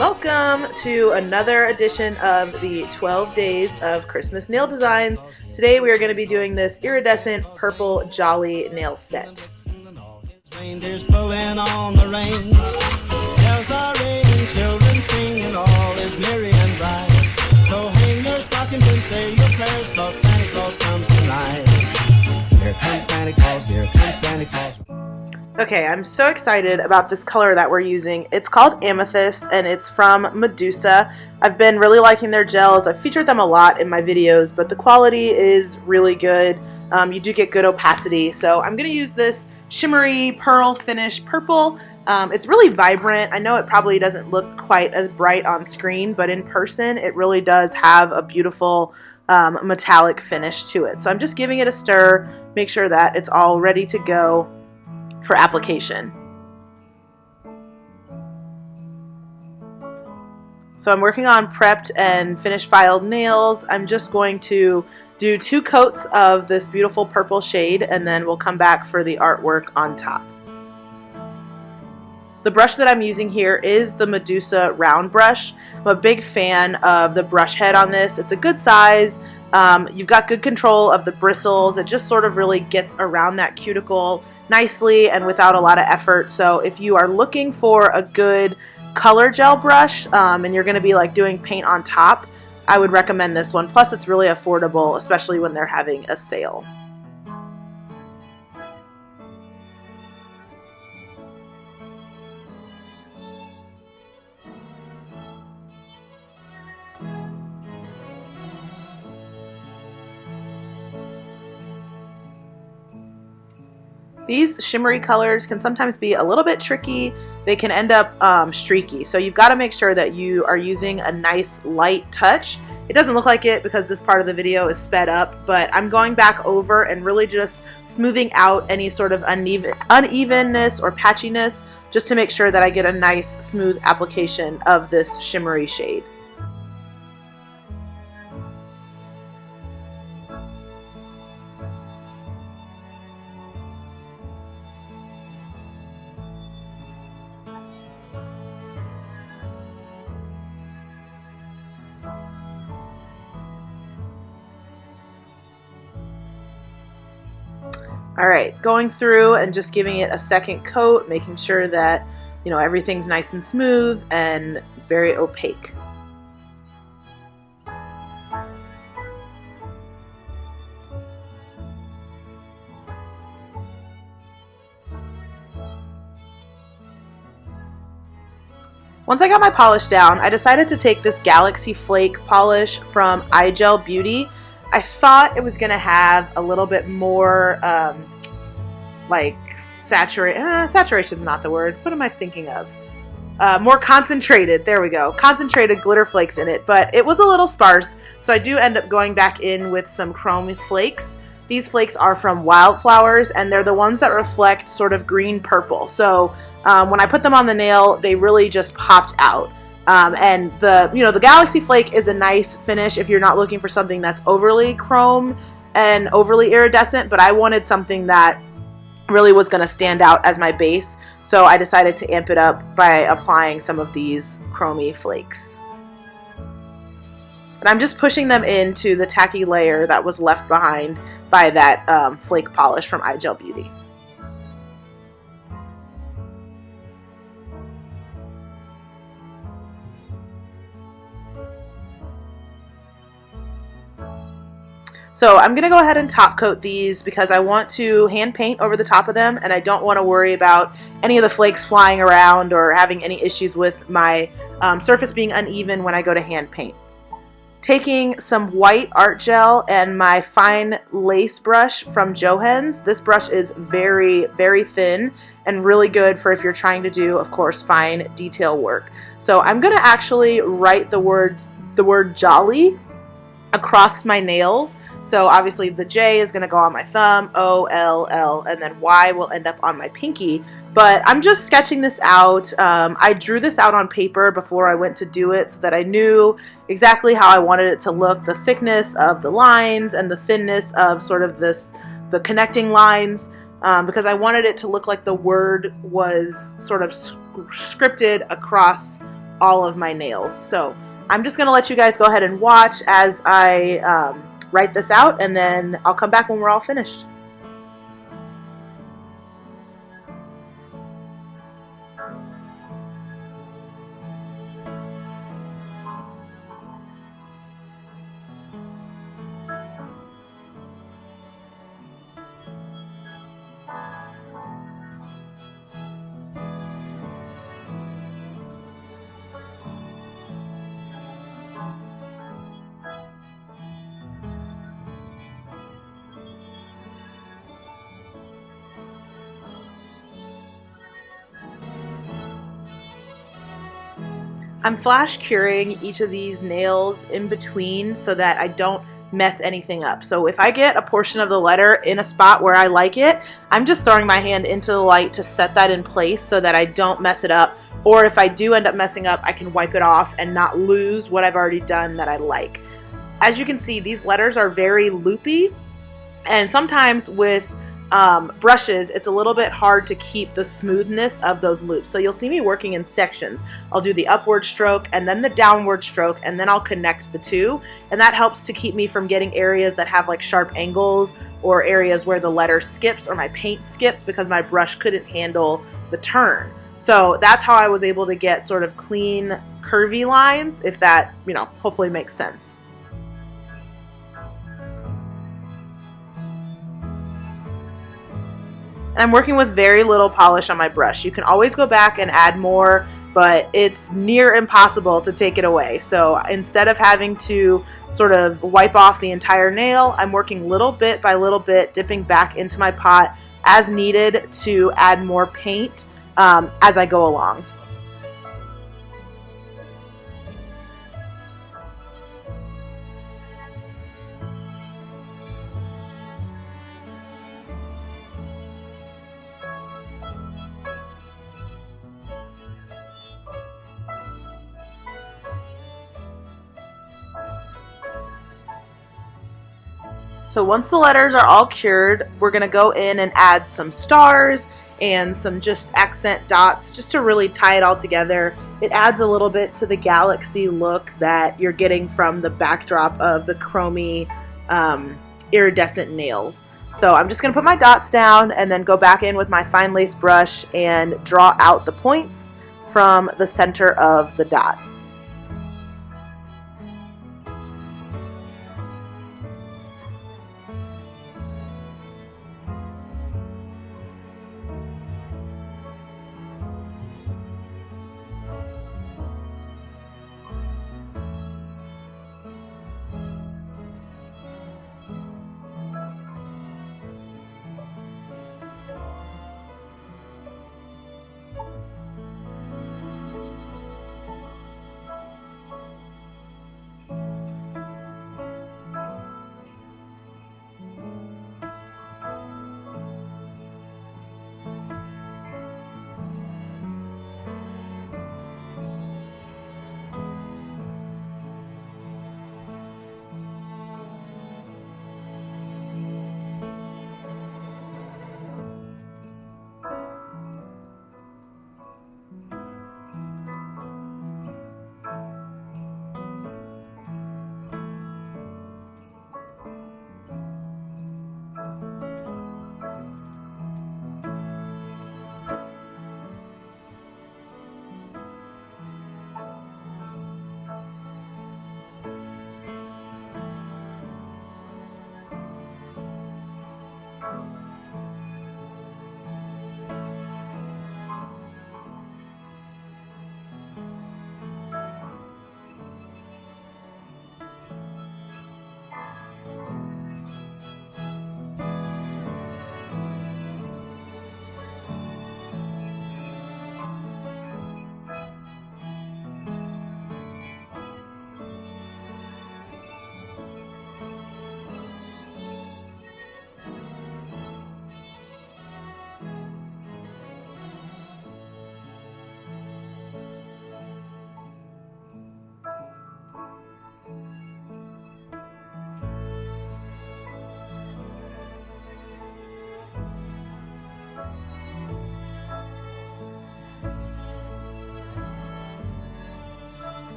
Welcome to another edition of the 12 Days of Christmas Nail Designs. Today we are going to be doing this iridescent purple jolly nail set. Reindeers blowing on the range, bells are ringing, children singing, all is merry and bright. So hang your stockings and say your prayers, 'cause Santa Claus comes tonight. Here comes Santa Claus, here comes Santa Claus. Okay, I'm so excited about this color that we're using. It's called Amethyst and it's from Medusa. I've been really liking their gels. I've featured them a lot in my videos, but the quality is really good. You do get good opacity. So I'm going to use this shimmery pearl finish purple. It's really vibrant. I know it probably doesn't look quite as bright on screen, but in person it really does have a beautiful metallic finish to it. So I'm just giving it a stir, make sure that it's all ready to go for application. So I'm working on prepped and finished filed nails. I'm just going to do 2 coats of this beautiful purple shade and then we'll come back for the artwork on top. The brush that I'm using here is the Medusa round brush. I'm a big fan of the brush head on this. It's a good size. You've got good control of the bristles. It just sort of really gets around that cuticle nicely and without a lot of effort. So if you are looking for a good color gel brush and you're going to be like doing paint on top, I would recommend this one. Plus it's really affordable, especially when they're having a sale. These shimmery colors can sometimes be a little bit tricky. They can end up streaky. So you've got to make sure that you are using a nice light touch. It doesn't look like it because this part of the video is sped up, but I'm going back over and really just smoothing out any sort of unevenness or patchiness just to make sure that I get a nice smooth application of this shimmery shade. Alright, going through and just giving it a second coat, making sure that, you know, everything's nice and smooth and very opaque. Once I got my polish down, I decided to take this Galaxy Flake polish from iGel Beauty. I thought it was going to have a little bit more like saturation's not the word. What am I thinking of? More concentrated, there we go, concentrated glitter flakes in it, but it was a little sparse, so I do end up going back in with some chrome flakes. These flakes are from Wildflowers and they're the ones that reflect sort of green purple. So when I put them on the nail, they really just popped out. And the Galaxy Flake is a nice finish if you're not looking for something that's overly chrome and overly iridescent, but I wanted something that really was going to stand out as my base, so I decided to amp it up by applying some of these chromy flakes. And I'm just pushing them into the tacky layer that was left behind by that flake polish from iGel Beauty. So I'm going to go ahead and top coat these because I want to hand paint over the top of them and I don't want to worry about any of the flakes flying around or having any issues with my surface being uneven when I go to hand paint. Taking some white art gel and my fine lace brush from Johann's. This brush is very, very thin and really good for if you're trying to do, of course, fine detail work. So I'm going to actually write the word jolly across my nails. So obviously the J is going to go on my thumb, O, L, L, and then Y will end up on my pinky. But I'm just sketching this out. I drew this out on paper before I went to do it so that I knew exactly how I wanted it to look, the thickness of the lines and the thinness of sort of the connecting lines, because I wanted it to look like the word was sort of scripted across all of my nails. So I'm just going to let you guys go ahead and watch as I write this out, and then I'll come back when we're all finished. I'm flash curing each of these nails in between so that I don't mess anything up. So if I get a portion of the letter in a spot where I like it, I'm just throwing my hand into the light to set that in place so that I don't mess it up. Or if I do end up messing up, I can wipe it off and not lose what I've already done that I like. As you can see, these letters are very loopy, and sometimes with brushes, it's a little bit hard to keep the smoothness of those loops. So you'll see me working in sections. I'll do the upward stroke and then the downward stroke, and then I'll connect the two. And that helps to keep me from getting areas that have like sharp angles, or areas where the letter skips or my paint skips because my brush couldn't handle the turn. So that's how I was able to get sort of clean, curvy lines, if that, hopefully makes sense. And I'm working with very little polish on my brush. You can always go back and add more, but it's near impossible to take it away. So instead of having to sort of wipe off the entire nail, I'm working little bit by little bit, dipping back into my pot as needed to add more paint as I go along. So once the letters are all cured, we're going to go in and add some stars and some just accent dots just to really tie it all together. It adds a little bit to the galaxy look that you're getting from the backdrop of the chromy iridescent nails. So I'm just going to put my dots down and then go back in with my fine lace brush and draw out the points from the center of the dot.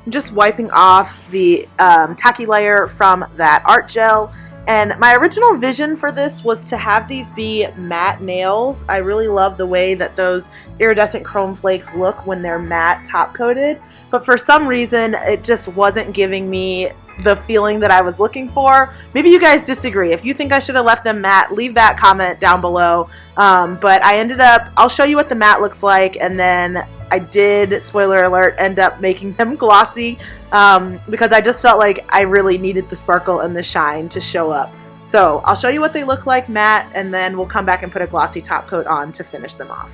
I'm just wiping off the tacky layer from that art gel. And my original vision for this was to have these be matte nails. I really love the way that those iridescent chrome flakes look when they're matte top coated. But for some reason, it just wasn't giving me the feeling that I was looking for. Maybe you guys disagree. If you think I should have left them matte, leave that comment down below. But I ended up, I'll show you what the matte looks like, and then I did, spoiler alert, end up making them glossy because I just felt like I really needed the sparkle and the shine to show up. So I'll show you what they look like matte, and then we'll come back and put a glossy top coat on to finish them off.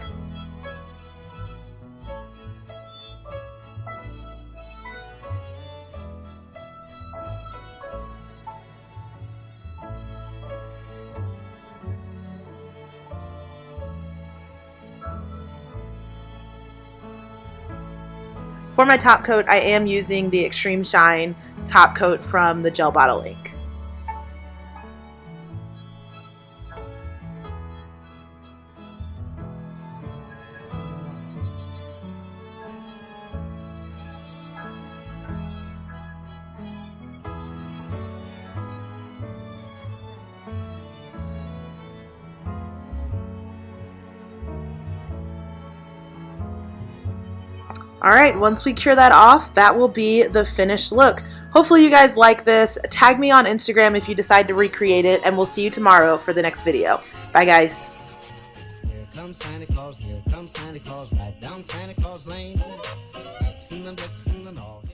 For my top coat, I am using the Extreme Shine top coat from the Gel Bottle Ink. Alright, once we cure that off, that will be the finished look. Hopefully you guys like this. Tag me on Instagram if you decide to recreate it, and we'll see you tomorrow for the next video. Bye guys. Here comes Santa Claus, right down Santa Claus Lane. Vixen and Blitzen and all.